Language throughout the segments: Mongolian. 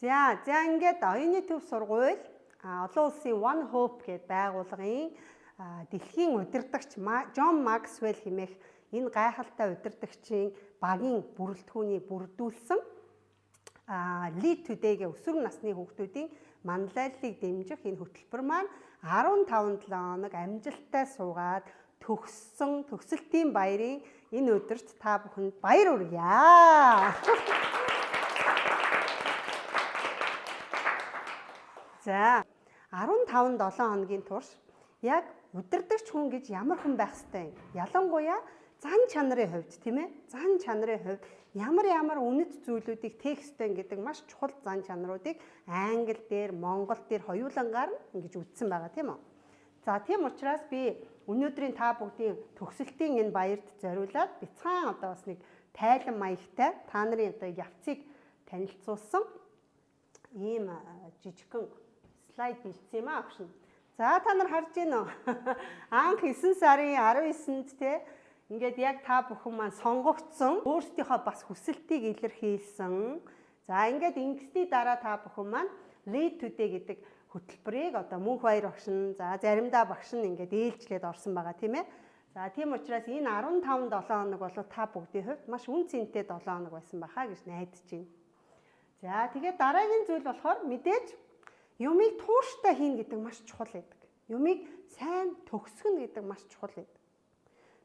За ингээд оюуны төв сургууль олон улсын One Hope гэдэг байгууллагын дэлхийн удирдагч John Maxwell хэмээх энэ гайхалтай удирдагчийн багийн бүрэлдэхүүний бүрдүүлсэн Lead Today-гийн өсвөр насны хүүхдүүдийн манлайллыг дэмжих энэ хөтөлбөр маань 15 хоног амжилттай суугаад төгссөн төгсөлтийн баярын энэ өдөрт та бүхэнд баяр хүргье. За 15-7 хоногийн турш яг удирдагч хүн гэж ямар хүн байх ёстой юм? Ялангуяа зан чанарын хувьд тийм ээ? Зан чанарын хувьд ямар үнэт зүйлүүдийг тээх ёстой гэдэг маш чухал зан чанаруудыг англи дээр, монгол дээр хоёулангаар ингэж үздсэн байгаа тийм үү? За тийм учраас би өнөөдрийн та бүгдийн төгсөлтийн энэ баярт зориулаад бяцхан одоо бас нэг тайлан маягтай та нарын одоо явцыг танилцуулсан ийм жижигхэн слайд бэлдсэн юм аа агш. За та нар харж байна уу? Анх 9 сарын 19-нд те ингээд яг та бүхэн маань сонгогдсон өөрсдийнхөө бас хүсэлтийг илэрхийлсэн. За ингээд ингэсний дараа та бүхэн маань Lead Today гэдэг хөтөлбөрийг одоо Мөнх Баяр багш нь за заримдаа багш нь ингээд ээлжлээд орсон байгаа тийм ээ. За тийм учраас энэ 15-7 хоног бол та бүгдийн хувьд маш үн цэнтэй 7 хоног байсан баха гэж найдаж байна. За тэгээд дараагийн зүйл болохоор мэдээж юмыг тууштай хийн гэдэг маш чухал байдаг. Юмыг сайн төгсгөн гэдэг маш чухал байдаг.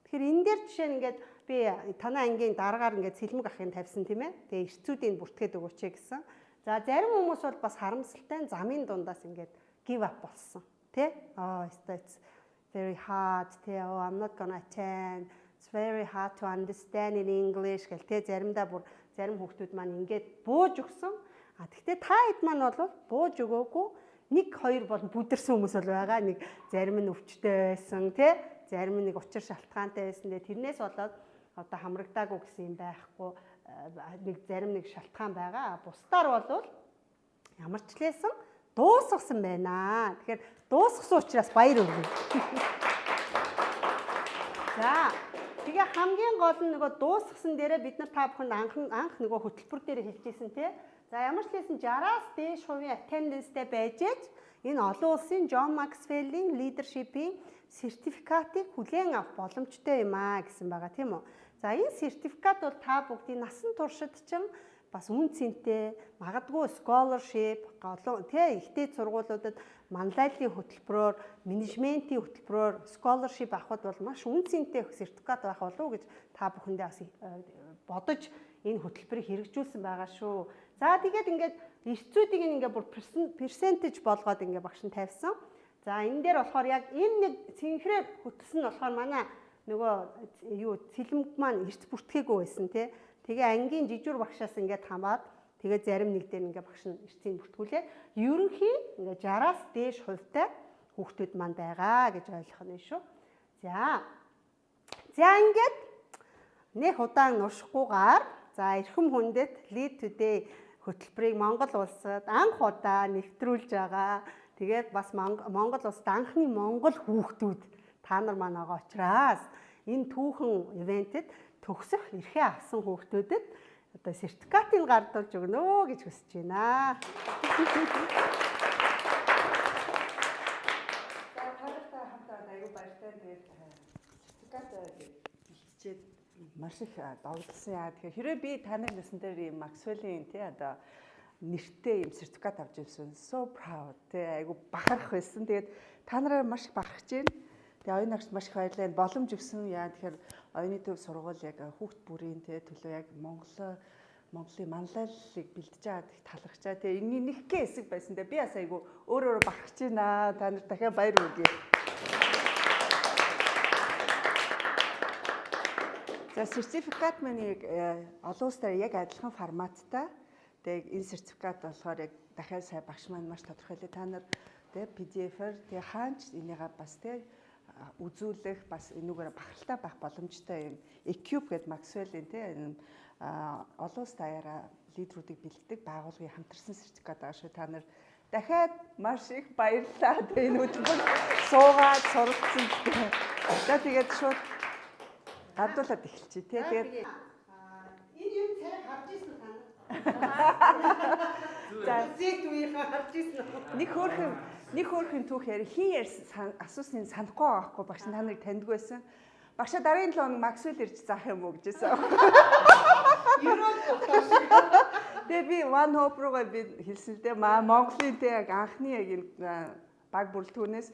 Тэгэхээр энэ дээр жишээ нь ингээд би танай ангийн дараагаар ингээд сэлмэг ахын тавьсан тийм ээ. Тэгээ эрцүүдийг бүртгээд өгөөч гэсэн. За зарим хүмүүс бол бас харамсалтай замын дундаас ингээд give up болсон. Тэ? It's very hard. Тэ? I'm not gonna attend. It's very hard to understand in English гэл тэ заримдаа бүр зарим хүүхдүүд маань ингээд бууж өгсөн. Гэхдээ та хэд маань бол бууж өгөөгүй 1-2 бол бүдэрсэн хүмүүс бол байгаа. Нэг зарим нь өвчтэй байсан тий зарим нь нэг учир шалтгаантай байсан. Тэрнээс болоод одоо хамрагдаагүй гэсэн юм байхгүй нэг зарим нэг шалтгаан байгаа. Бусдаар бол ямар ч лээсэн дуусгасан байна. Тэгэхээр дуусгасан учраас баяр хүргэе. За тэгээ хамгийн гол нь нөгөө дуусгасан дээрээ бид нар та бүхэнд анх нөгөө хөтөлбөр дээр хэлжсэн тий. За ямар ч хэлсэн 60-аас дээш хувийн attendance-тэй байж энэ олон улсын John Maxwell-ийн leadership-ийн сертификатыг хүлээн авах боломжтой юм аа гэсэн байгаа тийм үү. За энэ сертификат бол та бүгдийн насан туршид ч бас үн цэнтэй магадгүй scholarship ихтэй сургуулиудад манлайллын хөтөлбөрөөр, менежментийн хөтөлбөрөөр scholarship авахд бол маш үн цэнтэй сертификат байх болов уу гэж та бүхэндээ бас бодож энэ хөтөлбөрийг хэрэгжүүлсэн байгаа шүү. За тэгээд ингээд эрцүүдийг ингээд бүр percentage болгоод ингээд багш нь тавьсан. За энэ дээр болохоор яг энэ нэг цэнхрээр хөтөлсөн нь болохоор манай нөгөө цэлмэг маань эрц бүртгээгүй байсан тий. Тэгээ ангийн жижигүр багшаас ингээд хамаад тэгээ зарим нэг дээр ингээд багш нь эрцийг бүртгүүлээ. Ерөнхийн ингээд 60-аас дээш хувьтай хүүхдүүд маань байгаа гэж ойлгох нь шүү. За ингээд нэг удаан нуршихгүйгээр за эрхэм хүндэт Lead Today хөтөлбөрийг Монгол улсад анх удаа нэвтрүүлж байгаа. Тэгээд бас Монгол улсад анхны монгол хүүхдүүд та нар маань байгаа учраас энэ түүхэн ивентэд төгсөх эрхээ авсан хүүхдүүдэд одоо сертификатыг гардуулж өгнө гэж хүсэж байна. За тарихтай хамтаа аюу баяртай тэгээд сертификат бэлтжээд маш их давлсан яа. Тэгэхээр хэрвээ би таны насан дээр юм Maxwell-ийн тий одоо нэртэй юм сертификат авч ирсэн. So proud тий айгу бахарх байсан. Тэгээд та нараар маш их бахархж байна. Тэгээ оюуны агшд маш их баярлалаа. Боломж өгсөн яа. Тэгэхээр оюуны төв сургууль яг хүүхд бүрийн тий төлөө яг Монголын манлайллыг бэлдэж аваад их талархчаа. Тэгээ энэ нэгхэн хэсэг байсан. Тэгээ би бас айгу өөрөө бахархж байна. Та нарт дахиад баяр хүргэе. За сертификат маань олон улсаар яг адилхан форматтай. Тэгээ энэ сертификат болохоор яг дахиад сая багш маань маш тодорхойлоо. Та нар тэгээ PDF-ээр тэгээ хаач энийгээ бас тэгээ үзүүлэх бас энүүгээр бахархалтай байх боломжтой юм. Equipe гэдэг Maxwell-ийн тэгээ олон улс даяараа лидерүүдийг бэлддэг байгууллагын хамтарсан сертификат байгаа шүү. Та нар дахиад маш их баярлалаа. Тэгээ энэ хөтөлбөр суугаад суралцсан. За тэгээд шууд гадуулаад эхэлчихье тий. Тэгээд энэ юм царай харж ирсэн та нар. За зэт үеийнхээ харж ирсэн үү? Нэг хөөрхөн түүх яри хин асуусан санахгүй байхгүй багш та нарыг таньдаг байсан. Багшаа дараагийн 7 хоног Максвелл ирж заах юм уу гэжсэн. Ерөөд багш. Тэгээ би One Hope руугаа би хэлсэн л дээ. Монголын тэг анхны яг энэ баг бүрэлдэхүүнээс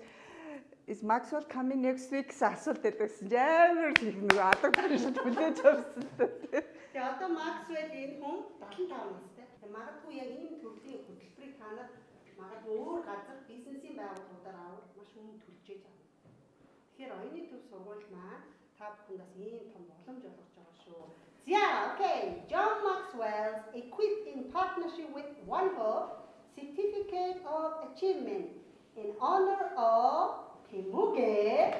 is Maxwell coming next week гэсэн асуулт өгсөн. Амар их нэг адаг тань хүлээж авсан л дээ. Тэгээ одоо Maxwell энэ хүн 75 настай. Магадгүй яг ийм төрлийн хөтөлбөрийг та нар магадгүй өөр газар бизнесийн байгууллагуудаар авах маш өмнө төлжээж авна. Тэгэхээр оюуны төв сургууль маань та бүхэндээ ийм том боломж олгож байгаа шүү. Yeah, okay. John Maxwell's equipped in partnership with One Hope Certificate of Achievement in honor of Timuge.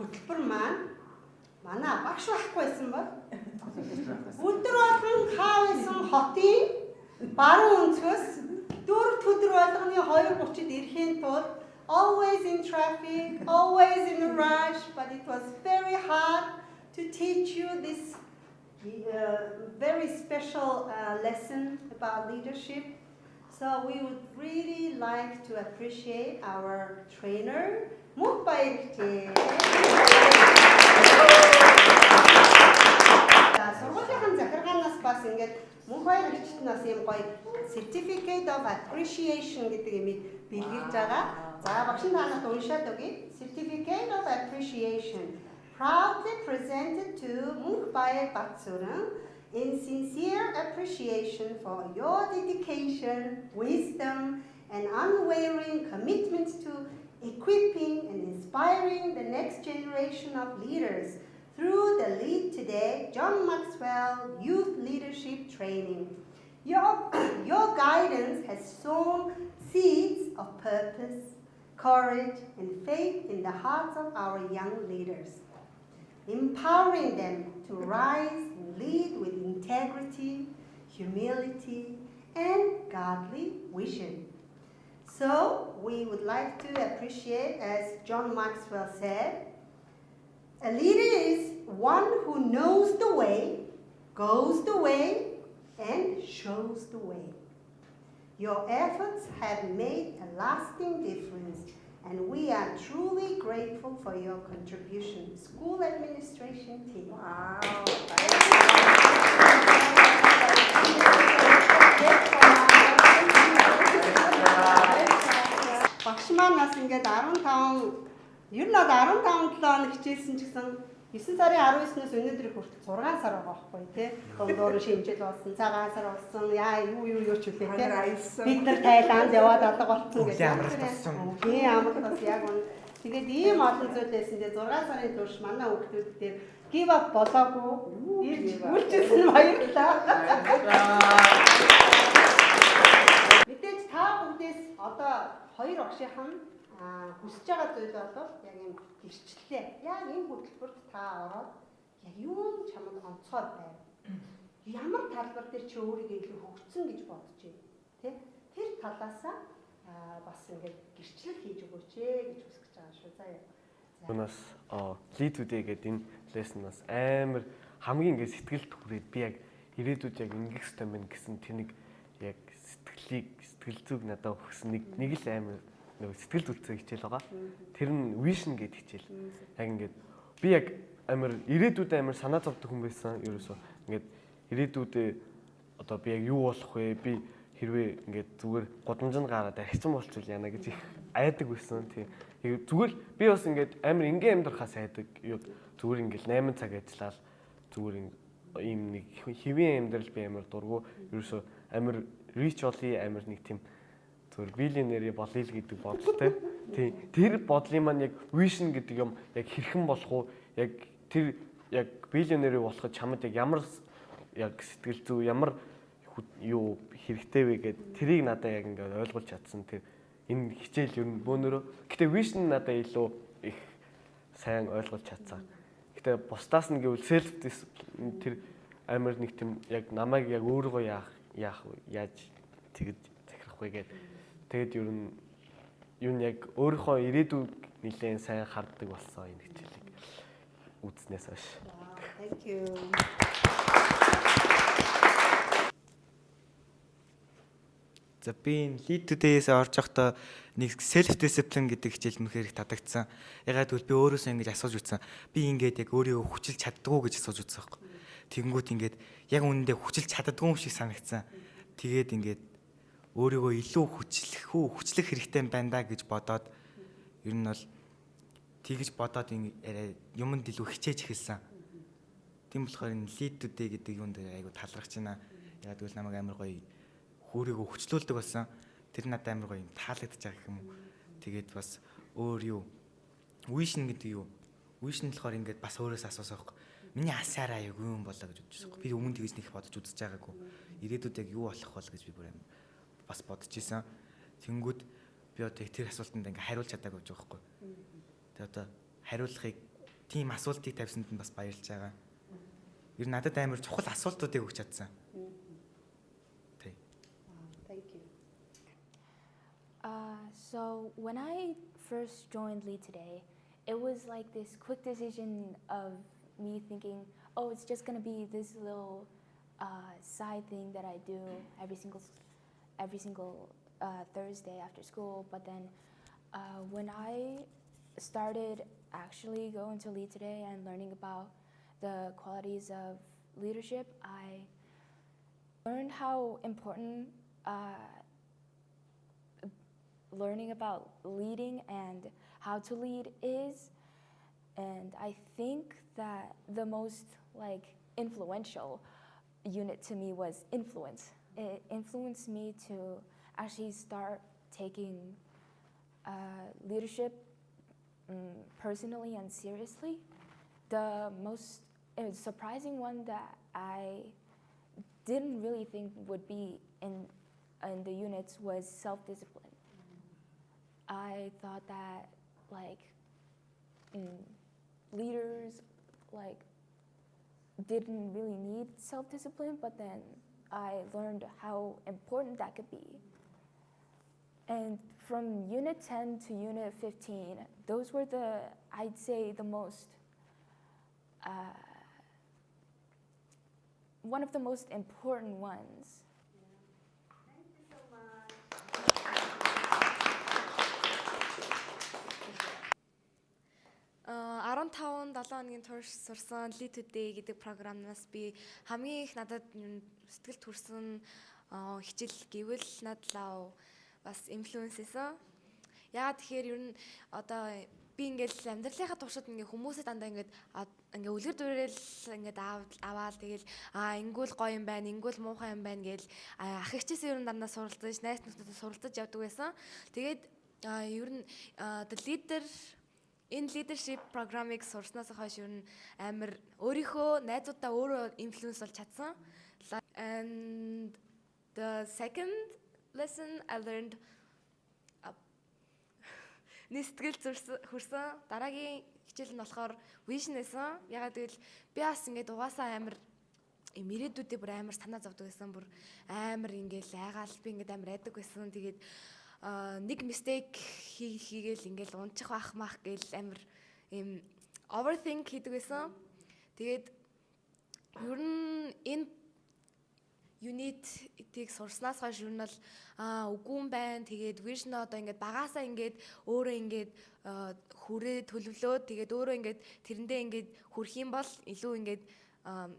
Хөтөлбөр маань манай багш болохгүйсэн бол өдөр болгон хаавсан хотын баруун өнцгөөс дөрөв өдөр болгоны 2:30-д ирэхийн тулд always in traffic, always in a rush, but it was very hard to teach you this very special lesson about leadership. So we would really like to appreciate our trainer, Mukbairti. Сургуулийн захиргаанаас бас ингээд мөн хоёр хичтнээс юм гоё certificate of appreciation гэдэг юм бэлгэлж байгаа. За багш танад уншаад өгье. Certificate of appreciation proudly presented to Mukbair Batsuran in sincere appreciation for your dedication, wisdom, and unwavering commitment to equipping and inspiring the next generation of leaders through the Lead Today John Maxwell Youth Leadership Training. Your guidance has sown seeds of purpose, courage, and faith in the hearts of our young leaders, empowering them to rise and lead with integrity, humility, and godly vision. So we would like to appreciate, as John Maxwell said, a leader is one who knows the way, goes the way, and shows the way. Your efforts have made a lasting difference, and we are truly grateful for your contribution. School administration team. Wow. Багш маань нас ингээд 15 ер нь 15 7 хоног хичээлсэн ч гэсэн 9 сарын 19-ноос өнөөдрийг хүртэл 6 сар байгаа байхгүй тий. Гомдоор шинжил болсон, цагаан сар болсон, яа юу ч үлээ тий. Бид нар Тайланд яваад алга болсон гэж. Тийм амралт бас яг үн. Тэгээд ийм олон зүйл байсандээ 6 сарын турш манай хүүхдүүд дээр give up болоогүй. Ирж үлчсэн баярлалаа. Мэдээж та бүдээс одоо хоёр багшийнхан хүсэж байгаа зүйл бол яг юм гэрчлэлээ. Яг энэ хөтөлбөрт та ороод яг юу чамд онцгой байв. Ямар талбар дээр чи өөрийгөө илүү хөгжсөн гэж бодож байна. Тэ? Тэр талаасаа бас ингээд гэрчлэл хийж өгөөч гэж хүсэж байгаа шүү. За яа. Юунаас Lead Today гэдэг энэ лессонаас амар хамгийн ингээд сэтгэл түрээд би яг ирээдүйд яг ингэх ёстой мэн гэсэн тэнийг яг сэтгэл зүг надад өгсөн нэг л амар нэг сэтгэл зүрцээ хичээл байгаа. Тэр нь vision гэдэг хичээл. Яг ингээд би яг амар ирээдүйд амар санаа зовдөг хүн байсан. Ерөөсөө ингээд ирээдүйдээ одоо би яг юу болох вэ? Би хэрвээ ингээд зүгээр гудамжинд гараад архисан болчихвол яана гэж айдаг байсан. Тийм. Зүгээр би бас ингээд амар ингийн амьдрахаас айдаг. Зүгээр ингээд 8 цаг ажиллаад зүгээр ийм нэг хэвийн амьдрал би амар дургу. Ерөөсөө амар рич болъё, амар нэг тийм зүгээр биллионери болъё л гэдэг бодолтой. Тийм. Тэр бодлын маань яг vision гэдэг юм яг хэрхэн болох уу? Яг тэр яг биллионери болоход чамд яг ямар яг сэтгэл зүй, ямар юу хэрэгтэй вэ гэд тэрийг надад яг ингээд ойлгуулж чадсан. Тэр энэ хичээл ер нь бөөнөрөө. Гэтэ vision надад илүү их сайн ойлгуулж чадсан. Гэтэ бусдаас нь гэвэл self discipline тэр амар нэг тийм яг намайг яг өөрийгөө яаж тэгж захирах вэ гэд. Тэгэд ер нь юу яг өөрийнхөө ирээдүйг нэлээд сайн харддаг болсон энэ хичээлийг үзснээс хойш. Thank you. За би Lead Today-ээс орж явахдаа нэг self discipline гэдэг хичээл мөхөр их татагдсан. Ягаад гэвэл би өөрөөсөө ингэж асууж үзсэн. Би ингээд яг өөрийгөө хүчилж чаддгүй гэж асууж үзсэн байхгүй. Тэгэнгүүт ингээд яг үнэндээ хүчилж чаддгүй юм шиг санагдсан. Тэгээд ингээд өөрийгөө илүү хүчлэх хэрэгтэй байна да гэж бодоод ер нь бол тэгж бодоод юмд илүү хичээж эхэлсэн. Тийм болохоор энэ Lead Today гэдэг юунд айгу талархаж байна. Ягаад гэвэл намайг амар гоё өөрийгөө хүчлүүлдэг болсон. Тэр надад амар гоё таалагдж байгаа юм уу. Тэгээд бас өөр юу vision гэдэг юу. Vision болохоор ингээд бас өөрөөс асуусаа байхгүй. Миний асаараа юу юм болоо гэж бодож байгаа. Би өмнө тэгж нэг бодож үзэж байгаагүй. Ирээдүйд яг юу болох бол гэж би бүр амар бас бодож исэн. Тэнгүүд би одоо тэр асуултанд ингээд хариулж чадаагүй гэж байгаа байхгүй. Тэгээд одоо хариулахыг тийм асуултыг тавьсанд нь бас баярлж байгаа. Ер нь надад амар чухал асуултуудыг өгч чадсан. So when I first joined Lead Today, it was like this quick decision of me thinking, oh, it's just gonna be this little side thing that I do every single Thursday after school. But then when I started actually going to Lead Today and learning about the qualities of leadership, I learned how important learning about leading and how to lead is. And I think that the most influential unit to me was influence. It influenced me to actually start taking leadership personally and seriously. The most surprising one that I didn't really think would be in the units was self-discipline. I thought that leaders didn't really need self-discipline, but then I learned how important that could be. And from Unit 10 to Unit 15, those were I'd say the most, one of the most important ones. Uh, 15-7 хоногийн турш сурсан Lead Today гэдэг програмнаас би хамгийн их надад сэтгэл төрсөн хичээл гэвэл надад бас инфлюенс хийсэн. Яагаад тэгэхээр ер нь одоо би ингээл амьдралынхаа туршид ингээ хүмүүсээ дандаа ингээ үлгэр дуурайл ингээ аваад тэгэл ингүүл гоё юм байна, ингүүл муухай юм байна гээл ах эгчээсээ ер нь дандаа суралцаж, найз нөхдөдөө суралцаж явдаг байсан. Тэгээд ер нь энэ leadership програмыг сурснаас хойш ер нь амар өөрийнхөө найзуудаа өөрөө инфлюенс болж чадсан. And the second lesson I learned нэстгэл хүрсэн. Дараагийн хичээл нь болохоор vision байсан. Ягаад гэвэл би бас ингээд угаасаа амар ирээдүйдээ бүр амар санаа зовдөг байсан. Бүр амар ингээл айгаал би ингээд амар айдаг байсан. Тэгээд нэг mistake хийгээл ингээл унчих байх мах гээл амар юм overthink хийдэг байсан. Тэгээд ер нь энэ unit-ийг сурснаас хойш ер нь бол үгүй юм байна. Тэгээд vision одоо ингээд багаасаа ингээд өөрөө ингээд хүрээ төлөвлөөд тэгээд өөрөө ингээд тэрэндээ ингээд хүрх юм бол илүү ингээд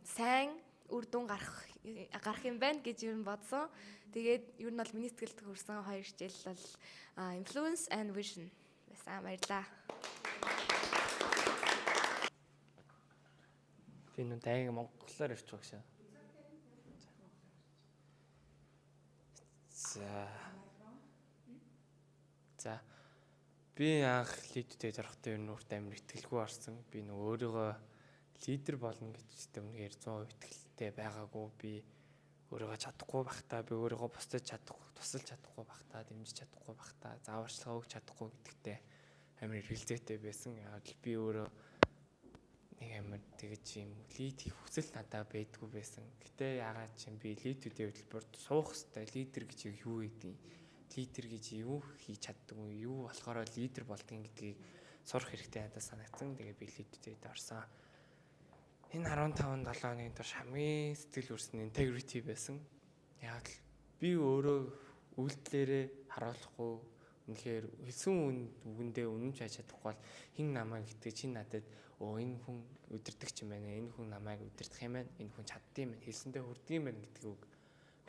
сайн үр дүн гарах юм байна гэж юу бодсон. Тэгээд ер нь бол миний сэтгэлд хүрсэн 2 хичээл бол influence and vision байсан. Баярлалаа. Би нүд аяг монголоор ирчих واخ шээ. За. Би анх лидтэй зорохтой ер нь өөртөө амар итгэлгүй орсон. Би нөгөө өөрийгөө лидер болно гэж үнээр 100% итгэлтэй байгаагүй. Би өөрийгөө чадахгүй байхдаа, би өөрийгөө тусалж чадахгүй байхдаа, дэмжиж чадахгүй байхдаа, зааварчилгаа өгч чадахгүй гэдэгтээ амар эргэлзээтэй байсан. Яг л би өөрөө нэг амар тэгэж юм лид хийх хүсэл надад байдгүй байсан. Гэтэ ягаад ч юм би лидүүдийн хөтөлбөрт суух хэвээр лидер гэж юу гэдэг юм? Лидер гэж юу хийж чаддаг вэ? Юу болохоор лидер болдгийг гэдгийг сурах хэрэгтэй надад санагдсан. Тэгээ би лидтэд орсон. Энэ 15 7 хоногийн турш хамгийн сэтгэл хүрсэн integrity байсан. Яг л би өөрөө үйлдэлээрээ харуулахгүй үнэхээр хэлсэн үгэндээ үнэн ч хайж чадахгүй бол хин намайг гэдэг чи надад энэ хүн удирдах юм байна. Энэ хүн намайг удирдах юм байна. Энэ хүн чаддсан юм байна. Хэлсэндээ хүрдэг юм байна гэдэг үг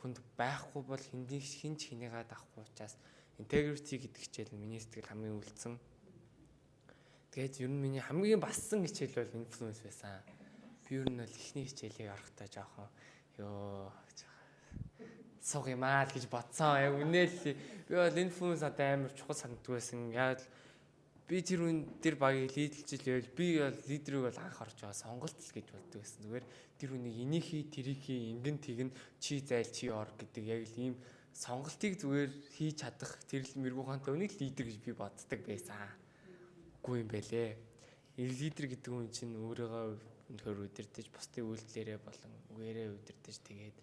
хүнд байхгүй бол хинч хинийгаа дахгүй учраас integrity гэдэг хичээл миний сэтгэл хамгийн үлдсэн. Тэгээд ер нь миний хамгийн бассан хичээл бол influence байсан. Би ер нь л ихний хичээлийг орохдоо жоохон суг юм аа л гэж бодсон. Яг үнээл би бол influence одоо амар чухал санагддаг байсан. Яг би тэр үн тэр багийг лидэлж ивэл би бол лидерийг бол анх орж байгаа сонголт л гэж боддог байсан. Зүгээр тэр үнийг энийг хий, тэрийг хий, ингэн тэгнэ, чи зайл, чи ор гэдэг яг л ийм сонголтыг зүгээр хийж чадах тэр л мэргүүхантай үнийг лидер гэж би боддог байсан. Үгүй юм байлээ. Лидер гэдэг хүн чинь өөрийгөө өнөхөр удирдах, бусдын үйлдэлээрээ болон үгээрээ удирдах тэгээд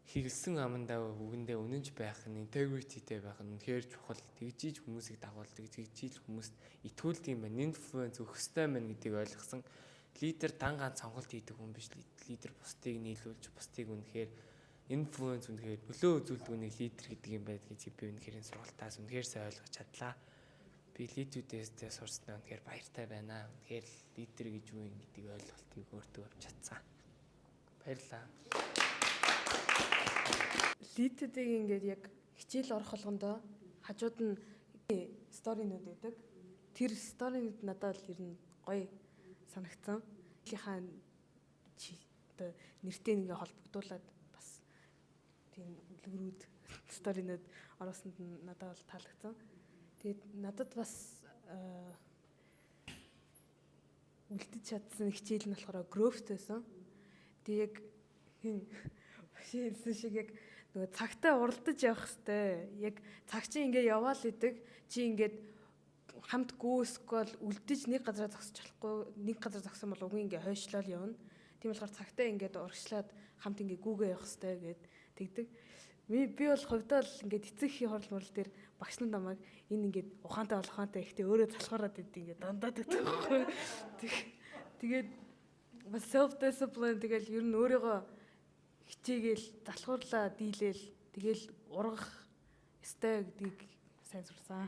хэрэгсэн амандаа үгэндээ үнэнч байх нь интегритэтэй байх нь үнэхээр чухал. Тэгжиж хүмүүсийг дагуулдаг, тэгжиж хүмүүст итгүүлдэг юм байна. Инфлюенс өгөх ёстой байна гэдгийг ойлгосон. Лидер дан ганц сонголт хийдэг хүн биш. Лидер бусдыг нийлүүлж, бусдыг үнэхээр инфлюенс үнэхээр нөлөө үзүүлдэг үнийг лидер гэдэг юм байна гэж би үнэхээр энэ сургалтаас үнэхээр сайн ойлгож чадлаа. Би лидүүдээс сурснаа үнэхээр баяртай байна. Үнэхээр лидер гэж юу юм гэдгийг ойлголтыг өөртөө авч чадсан. Баярлалаа. Лидтэйг ингээд яг хичээл орох болгондоо хажууд нь сторинууд байдаг. Тэр сторинууд надад л ер нь гоё санагдсан. Лийнхаа оо нэртэй ингээ холбогдуулаад бас тийм үлгэрүүд сторинууд ороосонд надад бол таалагдсан. Тэгээд надад бас үлдэж чадсан хичээл нь болохоор growth байсан. Тэгээд яг хэлсэн шиг яг нөгөө цагтаа уралдаж явах хэвээр яг цаг чи ингээд яваал идэг чи ингээд хамт гүйсгэл үлдэж нэг газараа зогсож болохгүй нэг газар зогсон бол уг ингээд хойшлол явна. Тийм болохоор цагтаа ингээд урагшлаад хамт ингээд гүүгээ явах хэвээр гээд тэгдэг. Би бол хувьдаа л ингээд эцэг ихийн хурал мурал дээр багш нар намайг энэ ингээд ухаантай болохоонтэй ихтэй өөрөө залхуураад идэв ингээд дандаа гэдэг байхгүй. Тэгээд бас self discipline тэгэл ер нь өөрийгөө хичээгээл залхуурлаа дийлээл тэгэл ургах ёстой гэдгийг сайн сурсан.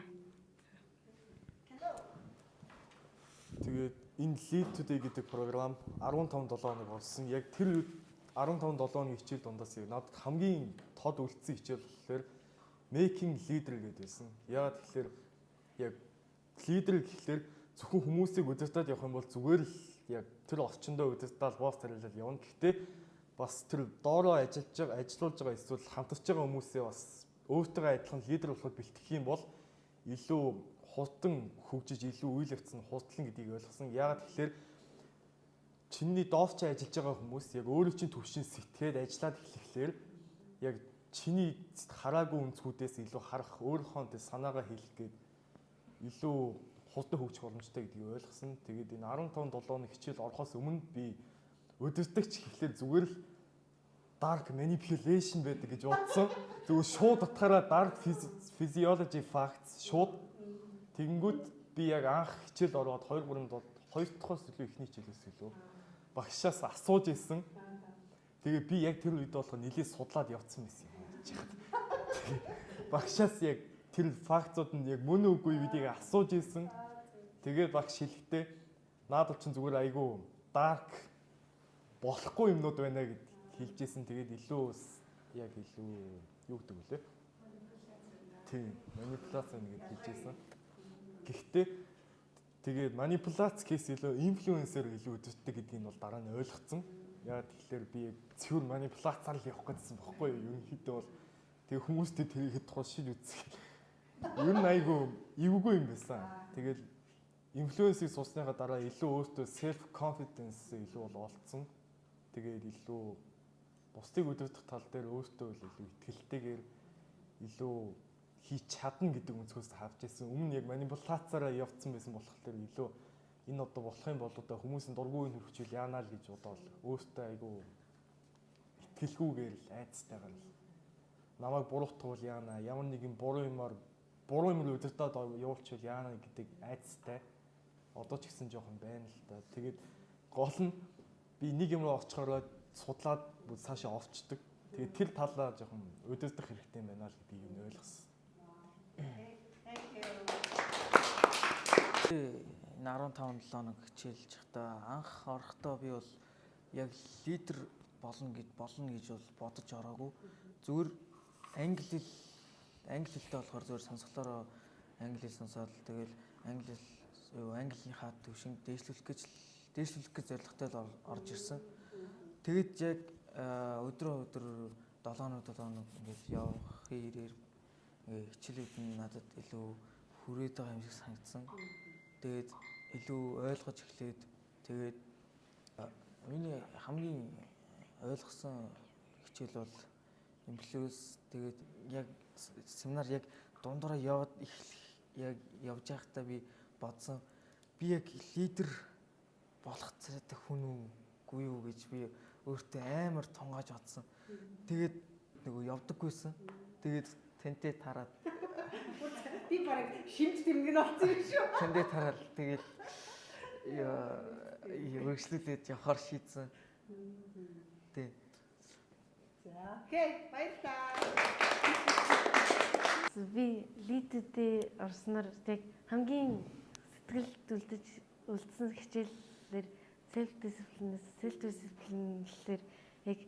Тэгээд энэ Lead Today гэдэг програм 15 7 хоног болсон. Яг тэр 15 7 хоногийн хичээл дундаас надад хамгийн тод үлдсэн хичээл болохоор Making Leader гэдэг байсан. Яагаад тэгэхээр яг лидер гэхэлэр зөвхөн хүмүүсийг удирдах явах юм бол зүгээр л яг тэр орчиндөө удирдах босс тариалал явна. Гэхдээ бас тэр доороо ажиллуулж байгаа эсвэл хамтарч байгаа хүмүүсээ бас өөртөө адилхан лидер болоход бэлтгэх юм бол илүү хурдан хөгжиж илүү үйл явц нь хурдлан гэдгийг ойлгосон. Яагаад тэгэхээр чиний доорч ажиллаж байгаа хүмүүс яг өөрийн чинь төвшин сэтгээд ажиллаад эхлэхлээр яг чиний хараагүй өнцгүүдээс илүү харах өөрийнхөө санаагаа хэлэх гээд илүү хурдан хөгжих боломжтой гэдгийг ойлгосон. Тэгээд энэ 15 7 оны хичээл орохоос өмнө би удирдахч гэхлээр зүгээр л dark manipulation байдаг гэж бодсон. Зүгээр шууд утгаараа dark physiology facts шууд тэгэнгүүт би яг анх хичээл ороод 2 3 2 дахоос илүү ихний хичээлээс илүү багшаас асууж ирсэн. Тэгээ би яг тэр үед болох нэлээд судлаад явцсан байсан юм гэж яхад. Багшаас яг тэр фактууд нь яг мөн үгүй бидийг асууж ирсэн. Тэгээ багш хэлэхдээ наадав чинь зүгээр айгүй dark болохгүй юмнууд байна хэлжсэн. Тэгээд илүү яг илүү юу гэдэг вүлээ? Тийм, манипуляц гэж хэлжсэн. Гэхдээ тэгээд манипуляц гэхээс илүү инфлюенсер илүү үздэг гэдгийг бол дараа нь ойлгоцсон. Яа тэгэхээр би цэвэр манипуляцаар л явах гэсэн бохгүй юу? Ерөнхийдөө бол тэг хүмүүстэй тэрийгэд тулшил үзэх. Ер нь айгүй эвгүй юм байсан. Тэгээд инфлюенсийг суусныхаа дараа илүү өөртөө self confidence илүү бол олцсон. Тэгээд илүү бусдыг өдөртөх тал дээр өөртөө илүү итгэлтэйгээр илүү хийж чадна гэдэг өнцгөөс харж ирсэн. Өмнө яг манипуляцаараа явцсан байсан болохоор илүү энэ одоо болох юм бол одоо хүмүүсийн дургүйг хөрвчүүл яанаа л гэж бодоод өөртөө айгүй итгэлгүйгээр л айцтайгаар л намайг буруутгавал яана, ямар нэгэн буруу юмар өдөртөөд явуулчихвал яана гэдэг айцтай. Одоо ч гэсэн жоохон байна л да. Тэгээд гол нь би нэг юм руу очихороо судлаад цаашаа овчдөг. Тэгээд тэр талаа жоохон өдөртөх хэрэгтэй байна л гэдгийг юу ойлгосон. Энэ 15 7 хоног хичээлж байхдаа анх орохдоо би бол яг лидер болно гэж бол бодож ороогүй. Зүгээр англи хэлтэй болохоор зүгээр сонсголоороо англи хэл сонсоод тэгэл английнхаа төвшин дээшлүүлэх гэж зорилготой л орж ирсэн. Тэгэд яг өдрөө 7 хоног ингээд явах ирээр хичээлүүд нь надад илүү хүрээд байгаа юм шиг санагдсан. Тэгээд илүү ойлгож эхлээд тэгээд миний хамгийн ойлгосон хичээл бол инфлюенс. Тэгээд яг семинар яг дундаараа явж байхдаа би бодсон. Би яг лидер болох царайтай хүн үгүй юу гэж би өөртөө амар тунгааж бодсон. Тэгээд нөгөө явдаггүйсэн. Тэгээд тэнтэй тараад би бараг шимж тэмгэн болсон юм шүү. Тэнтэй тараад тэгээд өргөжлүүлээд явахаар шийдсэн. Тэг. За, окей, баярлалаа. Би лидтэй орсноор яг хамгийн сэтгэлд үлдсэн хичээлээр self discipline-лэр яг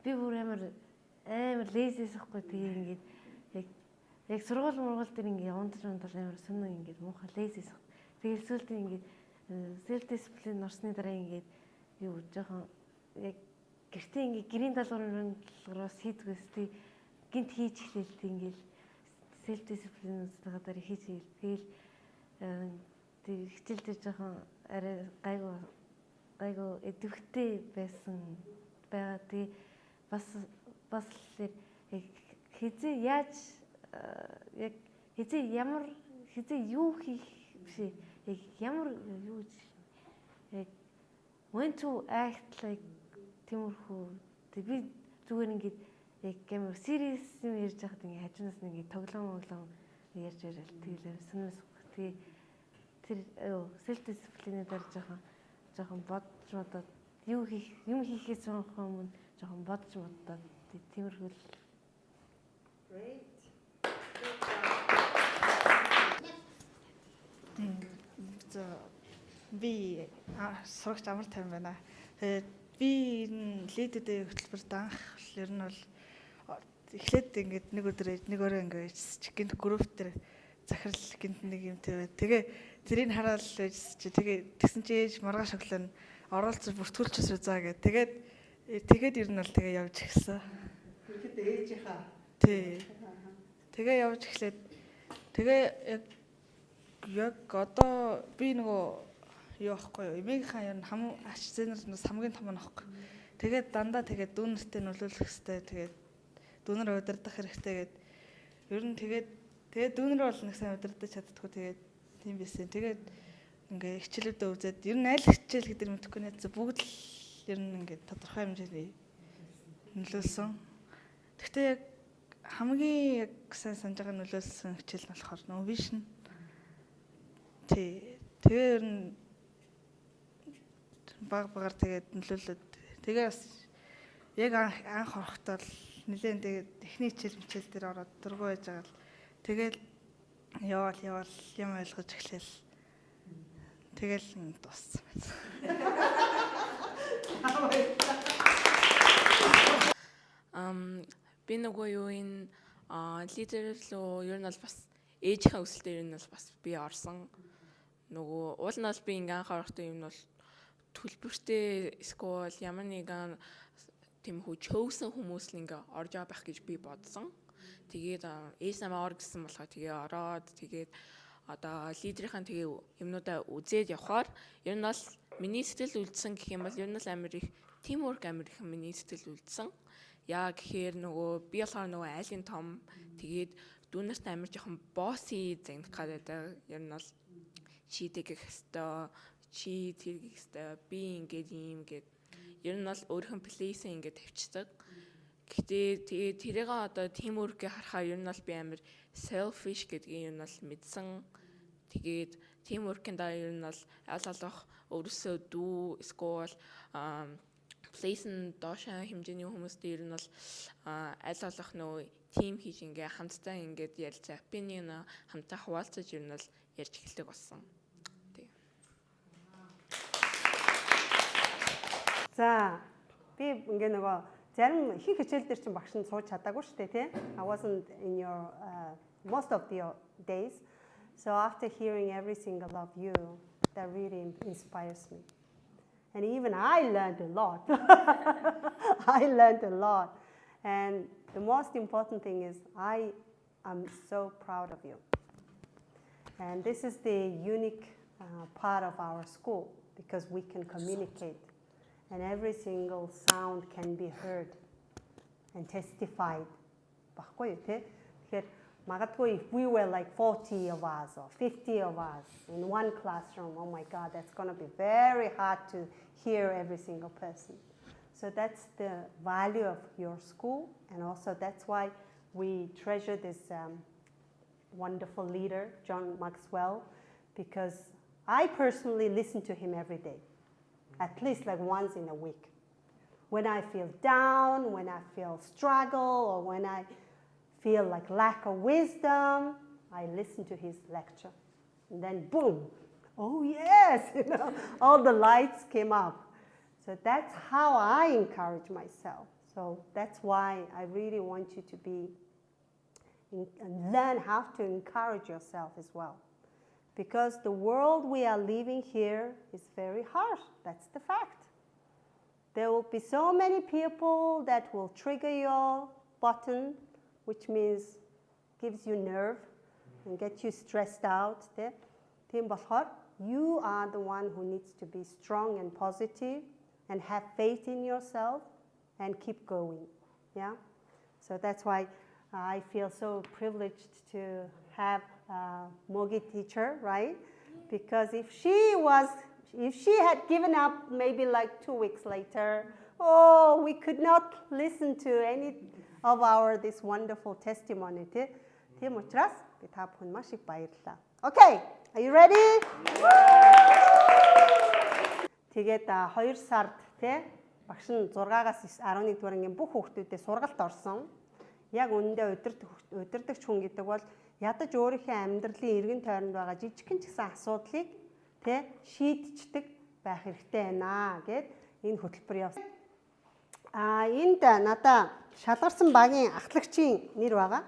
би бүр амар lazy сахгүй. Тэгээ ингээд яг сургууль дээр ингээд унтаж амар сонин ингээд муухай lazy сах. Тэгээ сүүлд ингээд self discipline орсны дараа ингээд юу жоохон яг гэртээ ингээд гэрийн даалгавраас хийдгээс тий гинт хийж эхлээл тий ингээд self discipline ustaгаа дараа хийж ийл. Тэгэл хичээл дээр жоохон арай гайгүй эдвэхтэй байсан байгаа. Тэгээ бас л хизээ яаж яг хизээ юу хийх биш яг ямар юу яг when to act like тиймэрхүү. Тэг би зүгээр ингээд яг амар serious юм ярьж байхад ингээд хажуунаас ингээд тоглоом ярьж байрал тэгэлээ сүнэс. Тэгээ тэр self discipline дээр жоохон бодож бодоод юм хийхээс өмнө жоохон бодож бодоод тиймэрхүү. Great. Би сурагч Амар Тайван байна. Тэгээд би энэ лидтэй хөтөлбөрт анх ер нь бол эхлээд ингээд нэг өдөр нэг өрөө ингээд гинт групп дээр захирал гинт нэг юм тэгээ тэрийг хараад л тэгээ тэгсэн чи ээж маргааш өглөө оролцож бүртгүүлчихсэн заа гэ. Тэгээд ер нь бол тэгээ явж эхэлсэн. Тэгэхэд ээжийнхаа. Тий. Тэгээ явж эхлээд тэгээ яг одоо би нөгөө юу ахгүй юу? Эмээгийнхаа ер нь ач зээнэрнээс хамгийн том нь ахгүй. Тэгээд дандаа тэгээд дүүнэртэй нөлөөлөх хэрэгтэй. Тэгээд дүүнэр удирдах хэрэгтэй гээд ер нь тэгээд дүүнэр бол нэг сайн удирдах чаддгүй тэгээд тийм байсан. Тэгээд ингээ хичээлүүдээ үзээд ер нь аль хичээл гэдэр мэдэхгүй найз бүгд л ер нь ингээ тодорхой хэмжээний нөлөөлсөн. Гэхдээ яг хамгийн яг сайн санаж байгаа нөлөөлсөн хичээл нь болохоор нөө вишн. Тэгээ ер нь багаар тэгээд нөлөөлөд тэгээ бас яг анх орохдоо нэлээд тэгээд техник хичээл дээр ороод дургүй байж байгаа л тэгэл яваал юм ойлгож эхлэв. Тэгэл дууссан. Би нөгөө юу энэ лидер рүү ер нь бол бас ээжийнхээ өсөлтөөр ер нь бол бас би орсон. Нөгөө уул нь бол би ингээ анх орохдоо юм бол төлбөртэй эсвэл ямар нэгэн тиймэрхүү чөөсөн хүмүүс л ингээ орж байгаа байх гэж би бодсон. Тэгээд ээж намаа ор гэсэн болохоор тэгээ ороод тэгээд одоо лидерийн тэгээ юмнуудаа үзээд явхаар ер нь бол миний сэтгэл үлдсэн гэх юм бол ер нь л амар их teamwork амар их миний сэтгэл үлдсэн. Яа гэхээр нөгөө би болохоор нөгөө айлын том тэгээд дүүнэрт амар жоохон босси загнах гэдэг ер нь бол чи тэгэх хэвээр чи тэргэх хэвээр би ингээд юм гээд ер нь бол өөрийнхөө плейсээ ингээд тавьчихдаг. Гэхдээ тэгээд тэрийг одоо teamwork-ийг харахаар ер нь бол би амар selfish гэдгийг ер нь бол мэдсэн. Тэгээд teamwork-ийн дараа ер нь бол аль болох өөрөөсөө дүү эсвэл place нь доош хэмжээний хүмүүстэй ер нь бол аль болох нөгөө team хийж ингээ хамтдаа ингээд ярилцаа opinion хамтдаа хуваалцаж ер нь бол ярьж эхэлдэг болсон. За би ингээ нөгөө зарим их хичээл дээр чинь багш нь сууж чадаагүй шүү дээ тий. I wasn't in your most of the days. So after hearing every single of you, that really inspires me. And even I learned a lot. I learned a lot. And the most important thing is I am so proud of you. And this is the unique part of our school because we can communicate. And every single sound can be heard and testified. Баггүй тий. Тэгэхээр магадгүй if we were like 40 of us or 50 of us in one classroom, oh my God, that's going to be very hard to hear every single person. So that's the value of your school, and also that's why we treasure this wonderful leader, John Maxwell, because I personally listen to him every day. At least like once in a week. When I feel down, when I feel struggle, or when I feel like lack of wisdom, I listen to his lecture. And then boom, oh yes, all the lights came up. So that's how I encourage myself. So that's why I really want you to be, and learn how to encourage yourself as well. Because the world we are living here is very harsh. That's the fact. There will be so many people that will trigger your button, which means gives you nerve and gets you stressed out. You are the one who needs to be strong and positive and have faith in yourself and keep going. Yeah? So that's why I feel so privileged to have Mogi teacher, right? Because if she had given up maybe like 2 weeks later, oh, we could not listen to any of our this wonderful testimony. Тийм учраас би та бүхэн маш их баярлалаа. Okay, are you ready? Тэгээд 2 сард тий багш нь 6-аас 11 дугаар ангийн бүх хүүхдүүдэд сургалт орсон. Яг үнэндээ удирдахч хүн гэдэг бол ядаж өөрийнхөө амьдралын эргэн тойронд байгаа жижигхэн ч гэсэн асуудлыг тий шийдчихдэг байх хэрэгтэй байна гэд энэ хөтөлбөр явсан. Энд надаа шалгарсан багийн ахлагчийн нэр байгаа.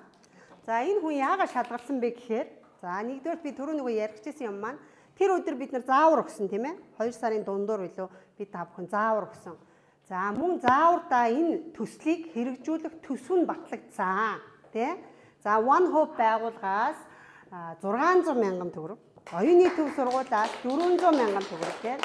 За энэ хүн яагаад шалгарсан бэ гэхээр за нэгдүгээр би түрүү нөгөө яригчсэн юм маань тэр өдөр бид нар заавар өгсөн тийм ээ 2 сарын дундуур билүү би та бүхэн заавар өгсөн. За мөн заавардаа энэ төслийг хэрэгжүүлэх төсөв нь батлагдсан тий. За One Hope байгууллагаас 600 мянган төгрөг, оюуны төв сургуулиас 400 мянган төгрөг тий.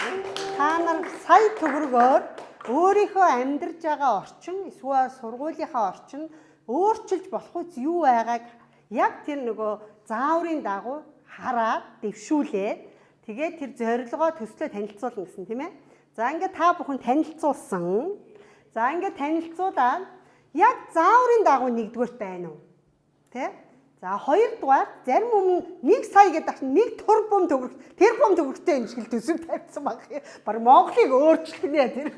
Та нар сая төгрөгөөр өөрийнхөө амьдарч байгаа орчин эсвэл сургуулийнхаа орчин өөрчилж болох үс юу байгааг яг тэр нөгөө зааврын дагуу хараад дэвшүүлээд тэгээд тэр зорилгоо төслөө танилцуулна гэсэн тийм ээ. За ингээд та бүхэн танилцуулсан. За ингээд танилцуулаад яг зааврын дагуу нэгдүгээрт байна уу? Тэ? За хоёрдугаар зарим хүмүүс 1 сая гэдэг чинь 1 тэрбум төгрөгтэй юм шиг төсөв тавьсан баг. Баг Монголыг өөрчлөх нэ тэр.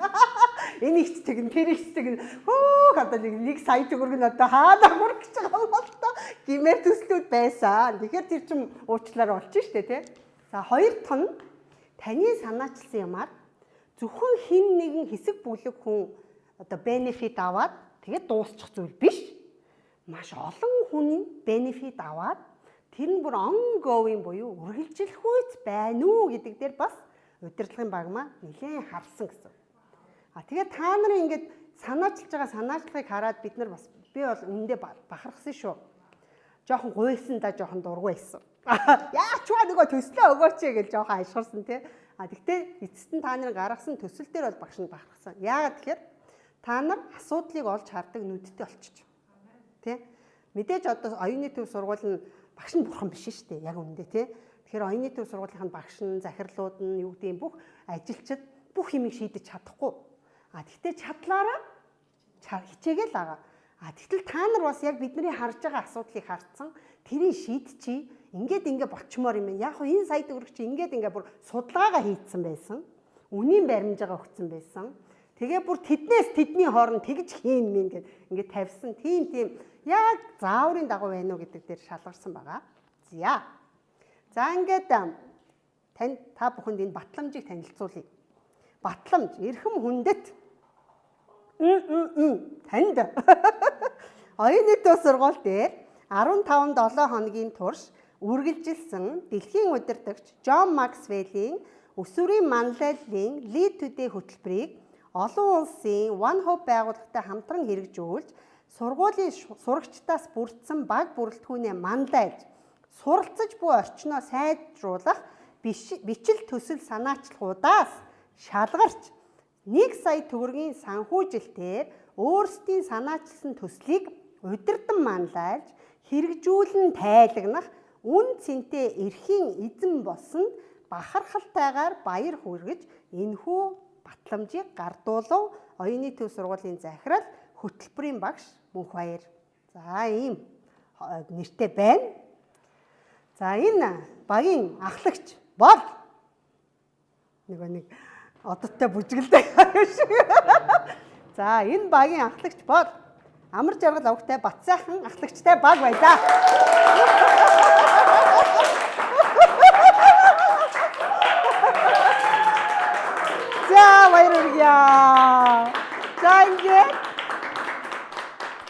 Энэ ихч тэгнэ, тэр ихч тэгнэ. Хөө одоо 1 сая төгрөг нь одоо хаадаа хүрэх гэж байгаа юм бол та гимээр төслүүд байсан. Тэгэхээр тэр чинь уучлаар болчих штэ тий. За хоёр дахь нь таны санаачилсан юмар зөвхөн хин нэгэн хэсэг бүлэг хүн одоо бенефит аваад тэгээд дуусчих зүйл биш. Маш олон хүний бенефит аваад тэр нь бүр ongoing буюу үргэлжлэхүйц байна уу гэдэг дээр бас удирдлагын багмаа нэлээд харсан гэсэн. Тэгээд та нарын ингээд санаачилж байгаа санаачлагыг хараад бид нар бас би бол үндэ бахархсан шүү. Жохон гуйсан да жохон дургүй байсан. Яач ба нөгөө төслөө өгөөч гэж жохон ашгарсан тий. Тэгтээ эцэст нь та нарын гаргасан төсөл дээр бол багш нь бахархсан. Яагаад тэгэхээр та нар асуудлыг олж хардаг нүдтэй болчих. Тий. Мэдээж одоо оюуны төв сургууль нь багш нь бурхан биш шүү дээ. Яг үнэндээ тий. Тэгэхээр оюуны төв сургуулийн багш нь, захирлууд нь, юу гэдэг юм бүх ажилчид бүх юмыг шийдэж чадахгүй. Тэгтээ чадлаараа хичээгээл байгаа. Тэгтэл та нар бас яг бидний харж байгаа асуудлыг харцсан тэрийг шийдчихье. Ингээд болчмоор юм. Яг хөө энэ сая төгрөг чи ингээд бүр судалгаагаа хийцэн байсан. Үнийн баримжаагаа өгсөн байсан. Тэгээ бүр тэднээс тэдний хооронд тэгж хийн мэн гэд ингээд тавьсан. Тийм яг зааврын дагуу байна уу гэдэг дээр шалгарсан байгаа. За ингээд тань та бүхэнд энэ батламжийг танилцуулъя. Батламж эрхэм хүндэт танд оюуны төв сургууль дээр 15-7 хоногийн турш үргэлжилсэн дэлхийн удирдагч Джон Максвеллийн өсвөрийн манлайллын Lead Today хөтөлбөрийг олон улсын One Hope байгууллагатай хамтран хэрэгжүүлж сургуулийн сурагчдаас бүрдсэн баг бүрэлдэхүүнээ манлайлж суралцаж буй орчноо сайжруулах бичил төсөл санаачлагуудаас шалгарч 1 сая төгрөгийн санхүүжилтээр өөрсдийн санаачилсан төслийг удирдан манлайлж хэрэгжүүлэн тайлагнах үн цэнтэй эрхийн эзэн болсон бахархалтайгаар баяр хүргэж энэхүү батламжийг гардуулав оюуны төв сургуулийн захирал хөтөлбөрийн багш Мөнх Баяр. За ийм нэртэй байна. За энэ багийн ахлагч бол нэг одоттой бүжгэлтэй шиг. За энэ багийн ахлагч бол амар жаргал авгтай Батсайхан ахлагчтай баг байлаа. За баяр хүргье. За ингээд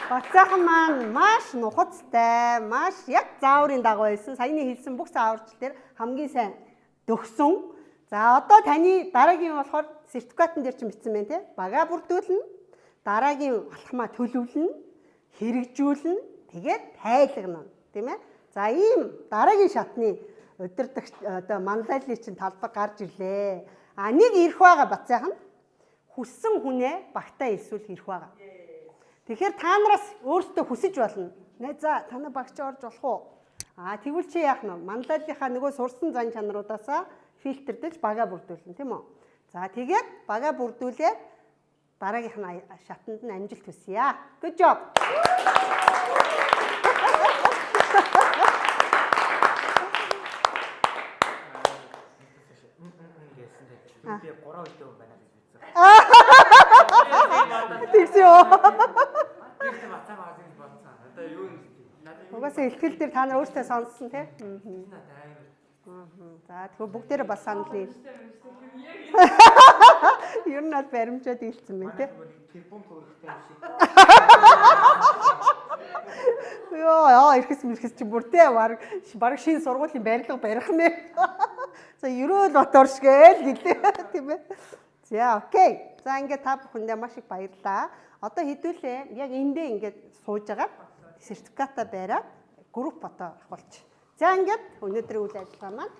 Батсайхан маань маш нухацтай, маш яг зааврын дагуу байсан. Саяны хэлсэн бүх зааварчил дээр хамгийн сайн дөгсөн. За одоо таны дараагийн болохоор сертификатн дээр чинь бичсэн байна тий. Бага бүрдүүлнэ, дараагийн алхмаа төлөвлөнө, хэрэгжүүлнэ, тэгээд тайлагнана, тийм ээ. За ийм дараагийн шатны удирдагч одоо манлайллын чинь талбар гарч ирлээ. Нэг ирэх байгаа Батсайхан хүссэн хүнээ багтаа илсүүл ирэх байгаа. Тэгэхээр та нараас өөрсдөө хүсэж болно. За танай багч орж болох уу? Тэгвэл чи яах нь? Манлайллынхаа нөгөө сурсан зан чанаруудаасаа фильтрдэж бага бүрдүүлнэ, тийм үү? За тэгээд бага бүрдүүлээд дараагийнх нь шатанд нь амжилт хүсье. Good job. Би 3 үлдээ юм байна гэж үзсэн. Тэгсэн үү? Би бацаа магазин бодсон. Одоо юу надад угаасаа ихтгэл дээр та нар өөртөө сонссон тий? За тэгвэл бүгдээрээ бас санал нийл. Ер нь бол баримжаад ийцсэн байна тий? телефон төрөлтэй юм шиг. Яа, ирэхс чи бүр тий баг шинэ сургуулийн барилга барих нэ. За ерөөл ботор шгээл гэлээ тийм ээ. За окей. За ингээд та бүхэндээ маш их баярлалаа. Одоо хэдүүлээ яг эндээ ингээд сууж байгаа сертификатаа бариад групп фото авахулч. За ингээд өнөөдрийн үйл ажиллагаа маань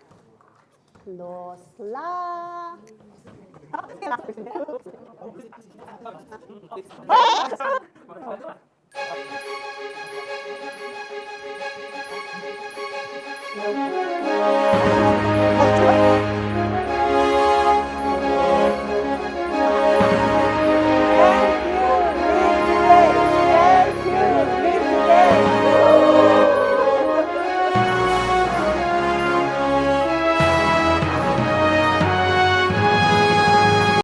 дуслаа.